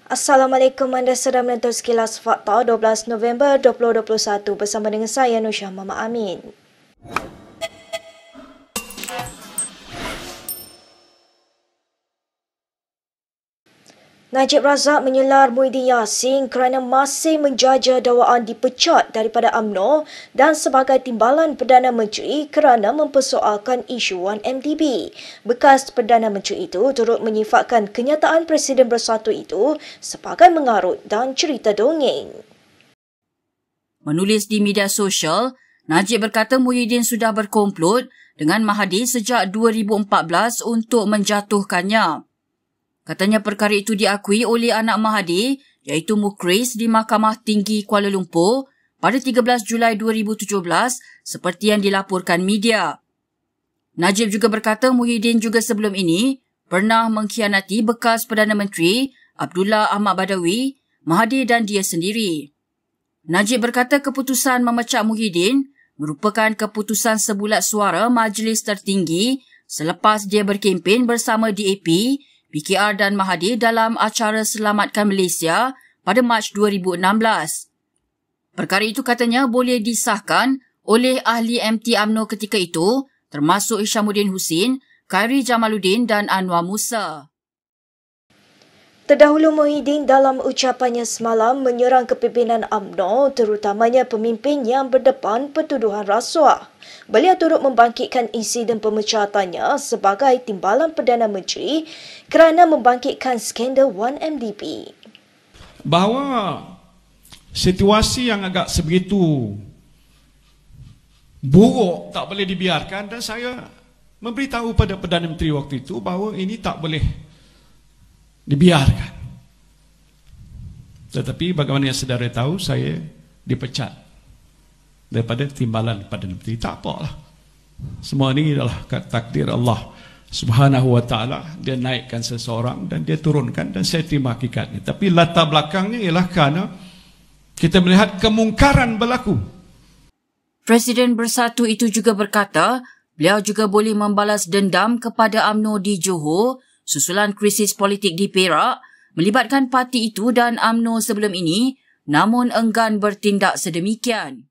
Assalamualaikum, anda sedang menonton Sekilas Fakta 12 November 2021 bersama dengan saya Nusha Mama Amin. Najib Razak menyelar Muhyiddin Yassin kerana masih menjaja dakwaan dipecat daripada UMNO dan sebagai timbalan Perdana Menteri kerana mempersoalkan isu 1MDB. Bekas Perdana Menteri itu turut menyifatkan kenyataan Presiden Bersatu itu sebagai mengarut dan cerita dongeng. Menulis di media sosial, Najib berkata Muhyiddin sudah berkomplot dengan Mahathir sejak 2014 untuk menjatuhkannya. Katanya perkara itu diakui oleh anak Mahathir iaitu Mukhris di Mahkamah Tinggi Kuala Lumpur pada 13 Julai 2017 seperti yang dilaporkan media. Najib juga berkata Muhyiddin juga sebelum ini pernah mengkhianati bekas Perdana Menteri Abdullah Ahmad Badawi, Mahathir dan dia sendiri. Najib berkata keputusan memecat Muhyiddin merupakan keputusan sebulat suara Majlis Tertinggi selepas dia berkempen bersama DAP, PKR dan Mahathir dalam acara Selamatkan Malaysia pada Mac 2016. Perkara itu katanya boleh disahkan oleh ahli MT UMNO ketika itu termasuk Hishamuddin Hussein, Khairi Jamaluddin dan Anwar Musa. Terdahulu Muhyiddin dalam ucapannya semalam menyerang kepimpinan UMNO terutamanya pemimpin yang berdepan pertuduhan rasuah. Beliau turut membangkitkan insiden pemecatannya sebagai timbalan Perdana Menteri kerana membangkitkan skandal 1MDB. Bahawa situasi yang agak sebegitu buruk tak boleh dibiarkan dan saya memberitahu pada Perdana Menteri waktu itu bahawa ini tak boleh dibiarkan. Tetapi bagaimana yang saudara tahu, saya dipecat daripada timbalan Perdana Menteri. Tak apalah. Semua ini adalah takdir Allah Subhanahu wa ta'ala. Dia naikkan seseorang dan dia turunkan dan saya terima hakikatnya. Tapi latar belakangnya ialah kerana kita melihat kemungkaran berlaku. Presiden Bersatu itu juga berkata beliau juga boleh membalas dendam kepada UMNO di Johor susulan krisis politik di Perak melibatkan parti itu dan UMNO sebelum ini namun enggan bertindak sedemikian.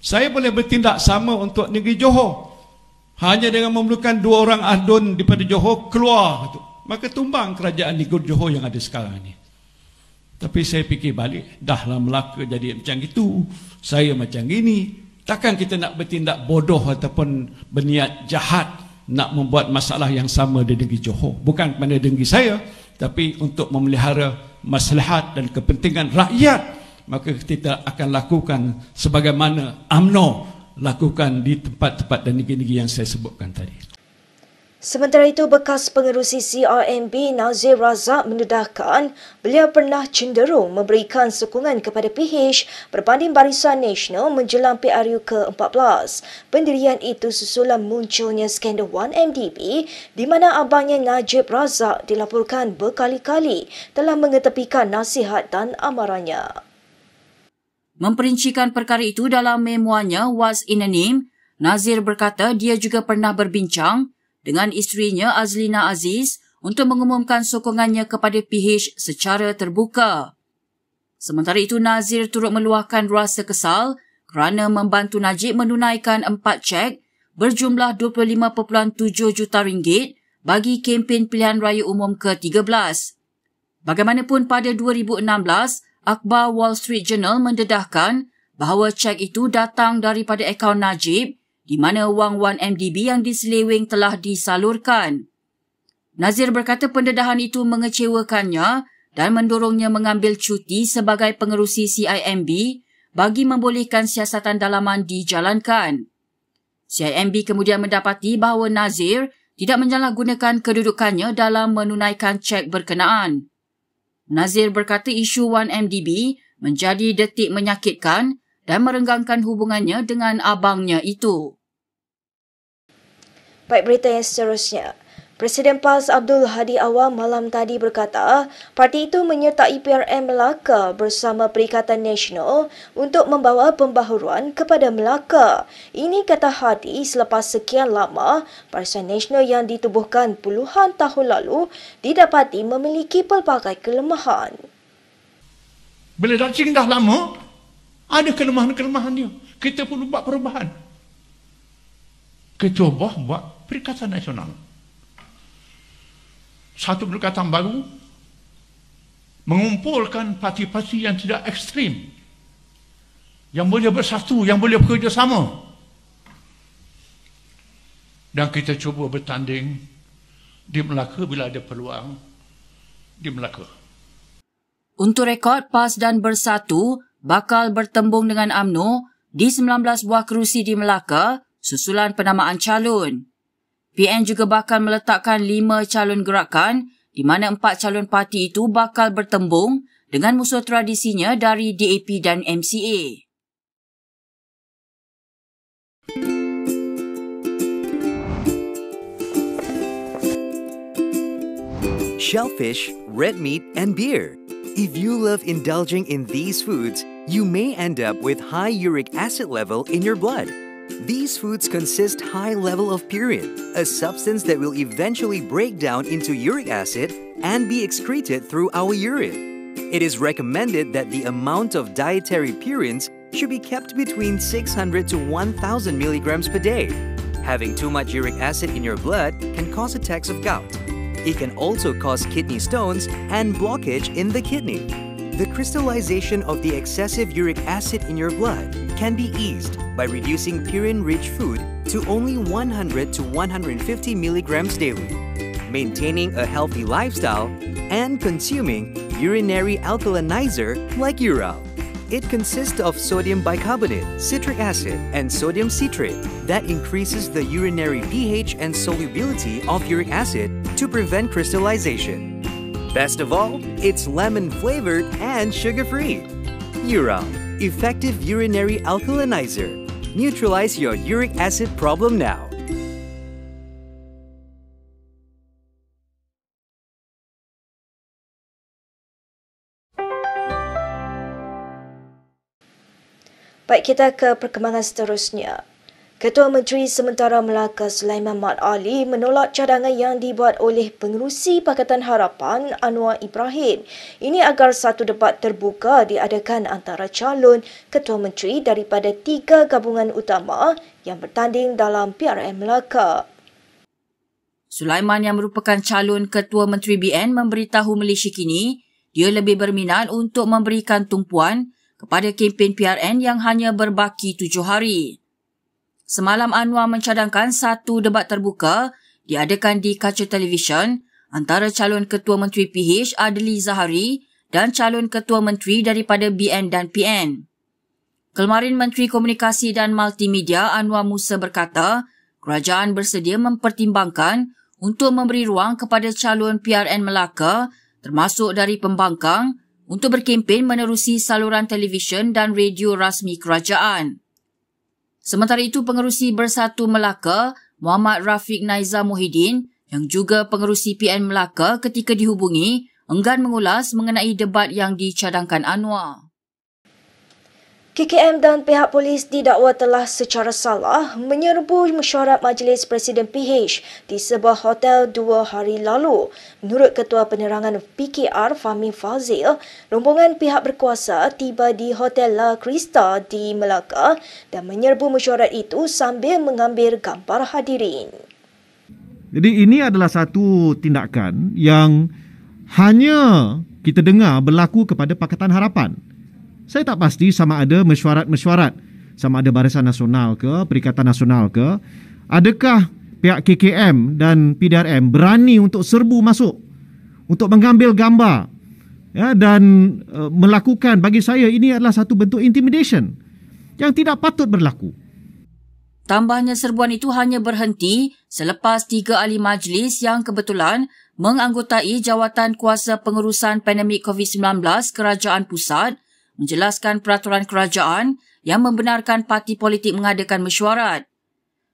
Saya boleh bertindak sama untuk negeri Johor. Hanya dengan memerlukan 2 orang adun daripada Johor keluar. Maka tumbang kerajaan negeri Johor yang ada sekarang ini. Tapi saya fikir balik. Dahlah Melaka jadi macam itu. Saya macam ini. Takkan kita nak bertindak bodoh ataupun berniat jahat nak membuat masalah yang sama di negeri Johor. Bukan pada negeri saya. Tapi untuk memelihara maslahat dan kepentingan rakyat. Maka kita akan lakukan sebagaimana UMNO lakukan di tempat-tempat dan negeri-negeri yang saya sebutkan tadi. Sementara itu, bekas pengerusi CRMB Nazir Razak mendedahkan beliau pernah cenderung memberikan sokongan kepada PH berbanding Barisan Nasional menjelang PRU ke-14. Pendirian itu susulan munculnya skandal 1MDB di mana abangnya Najib Razak dilaporkan berkali-kali telah mengetepikan nasihat dan amarannya. Memperincikan perkara itu dalam memoarnya What's in a Name, Nazir berkata dia juga pernah berbincang dengan isterinya Azlina Aziz untuk mengumumkan sokongannya kepada PH secara terbuka. Sementara itu, Nazir turut meluahkan rasa kesal kerana membantu Najib menunaikan 4 cek berjumlah 25.7 juta ringgit bagi kempen pilihan raya umum ke-13. Bagaimanapun pada 2016, Akhbar Wall Street Journal mendedahkan bahawa cek itu datang daripada akaun Najib di mana wang 1MDB yang diseleweng telah disalurkan. Nazir berkata pendedahan itu mengecewakannya dan mendorongnya mengambil cuti sebagai pengerusi CIMB bagi membolehkan siasatan dalaman dijalankan. CIMB kemudian mendapati bahawa Nazir tidak menyalahgunakan kedudukannya dalam menunaikan cek berkenaan. Nazir berkata isu 1MDB menjadi detik menyakitkan dan merenggangkan hubungannya dengan abangnya itu. Baik, berita yang seterusnya. Presiden PAS Abdul Hadi Awang malam tadi berkata parti itu menyertai PRM Melaka bersama Perikatan Nasional untuk membawa pembaharuan kepada Melaka. Ini kata Hadi selepas sekian lama Barisan Nasional yang ditubuhkan puluhan tahun lalu didapati memiliki pelbagai kelemahan. Bila Daching dah lama, ada kelemahan-kelemahan dia. Kita perlu buat perubahan. Kita buat Perikatan Nasional. Satu perikatan baru, mengumpulkan parti-parti yang tidak ekstrim, yang boleh bersatu, yang boleh bekerjasama. Dan kita cuba bertanding di Melaka bila ada peluang di Melaka. Untuk rekod, PAS dan Bersatu bakal bertembung dengan UMNO di 19 buah kerusi di Melaka susulan penamaan calon. PN juga bakal meletakkan 5 calon gerakan di mana 4 calon parti itu bakal bertembung dengan musuh tradisinya dari DAP dan MCA. Shellfish, red meat, and beer. If you love indulging in these foods, you may end up with high uric acid level in your blood. These foods consist high level of purine, a substance that will eventually break down into uric acid and be excreted through our urine. It is recommended that the amount of dietary purines should be kept between 600 to 1,000 milligrams per day. Having too much uric acid in your blood can cause attacks of gout. It can also cause kidney stones and blockage in the kidney. The crystallization of the excessive uric acid in your blood can be eased by reducing purine-rich food to only 100 to 150 milligrams daily, maintaining a healthy lifestyle, and consuming urinary alkalinizer like Ural. It consists of sodium bicarbonate, citric acid, and sodium citrate that increases the urinary pH and solubility of uric acid to prevent crystallization. Best of all, it's lemon-flavored and sugar-free. Ural, effective urinary alkalinizer. Neutralize your uric acid problem now. Baik, kita ke perkembangan seterusnya. Ketua Menteri Sementara Melaka Sulaiman Mat Ali menolak cadangan yang dibuat oleh Pengerusi Pakatan Harapan Anwar Ibrahim. Ini agar satu debat terbuka diadakan antara calon Ketua Menteri daripada 3 gabungan utama yang bertanding dalam PRN Melaka. Sulaiman yang merupakan calon Ketua Menteri BN memberitahu Malaysia Kini dia lebih berminat untuk memberikan tumpuan kepada kempen PRN yang hanya berbaki 7 hari. Semalam Anwar mencadangkan satu debat terbuka diadakan di kaca televisyen antara calon Ketua Menteri PH Adli Zahari dan calon Ketua Menteri daripada BN dan PN. Kemarin Menteri Komunikasi dan Multimedia Anwar Musa berkata, kerajaan bersedia mempertimbangkan untuk memberi ruang kepada calon PRN Melaka termasuk dari pembangkang untuk berkempen menerusi saluran televisyen dan radio rasmi kerajaan. Sementara itu, Pengerusi Bersatu Melaka, Muhammad Rafiq Naiza Muhyiddin, yang juga Pengerusi PN Melaka ketika dihubungi, enggan mengulas mengenai debat yang dicadangkan Anwar. KKM dan pihak polis didakwa telah secara salah menyerbu mesyuarat Majlis Presiden PH di sebuah hotel 2 hari lalu. Menurut Ketua Penerangan PKR Fahmi Fazil, rombongan pihak berkuasa tiba di Hotel La Crista di Melaka dan menyerbu mesyuarat itu sambil mengambil gambar hadirin. Jadi ini adalah satu tindakan yang hanya kita dengar berlaku kepada Pakatan Harapan. Saya tak pasti sama ada mesyuarat-mesyuarat, sama ada Barisan Nasional ke, Perikatan Nasional ke, adakah pihak KKM dan PDRM berani untuk serbu masuk, untuk mengambil gambar dan melakukan, bagi saya ini adalah satu bentuk intimidation yang tidak patut berlaku. Tambahnya serbuan itu hanya berhenti selepas 3 ahli majlis yang kebetulan menganggotai Jawatan Kuasa Pengurusan Pandemik COVID-19 Kerajaan Pusat menjelaskan peraturan kerajaan yang membenarkan parti politik mengadakan mesyuarat.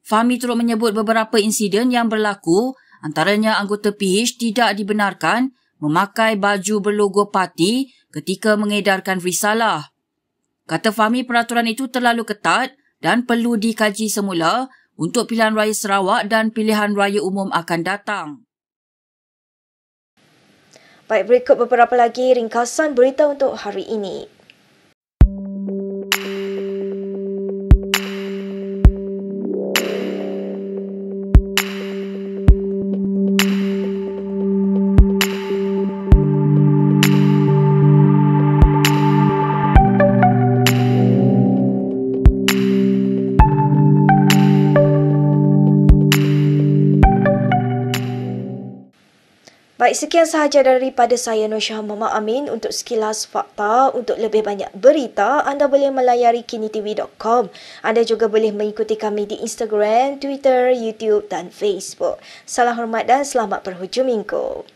Fahmi turut menyebut beberapa insiden yang berlaku, antaranya anggota PH tidak dibenarkan memakai baju berlogo parti ketika mengedarkan risalah. Kata Fahmi, peraturan itu terlalu ketat dan perlu dikaji semula untuk pilihan raya Sarawak dan pilihan raya umum akan datang. Baik, berikut beberapa lagi ringkasan berita untuk hari ini. Baik, sekian sahaja daripada saya Nur Syah Muhammad Amin untuk sekilas fakta. Untuk lebih banyak berita, anda boleh melayari kinitv.com. Anda juga boleh mengikuti kami di Instagram, Twitter, YouTube dan Facebook. Salam hormat dan selamat berhujung minggu.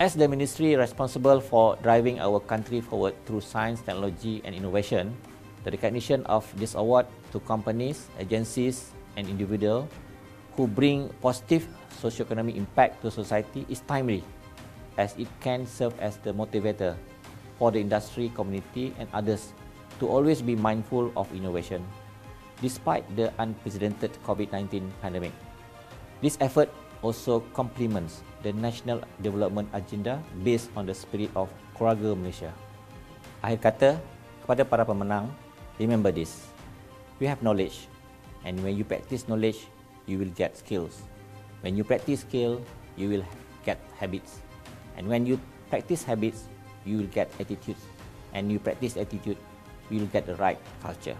As the ministry responsible for driving our country forward through science, technology and innovation, the recognition of this award to companies, agencies and individuals who bring positive socio-economic impact to society is timely, as it can serve as the motivator for the industry, community and others to always be mindful of innovation, despite the unprecedented COVID-19 pandemic. This effort also complements the national development agenda based on the spirit of Keluarga Malaysia. Akhir kata, kepada para pemenang, remember this: you have knowledge, and when you practice knowledge, you will get skills. When you practice skill, you will get habits. And when you practice habits, you will get attitudes. And you practice attitude, you will get the right culture.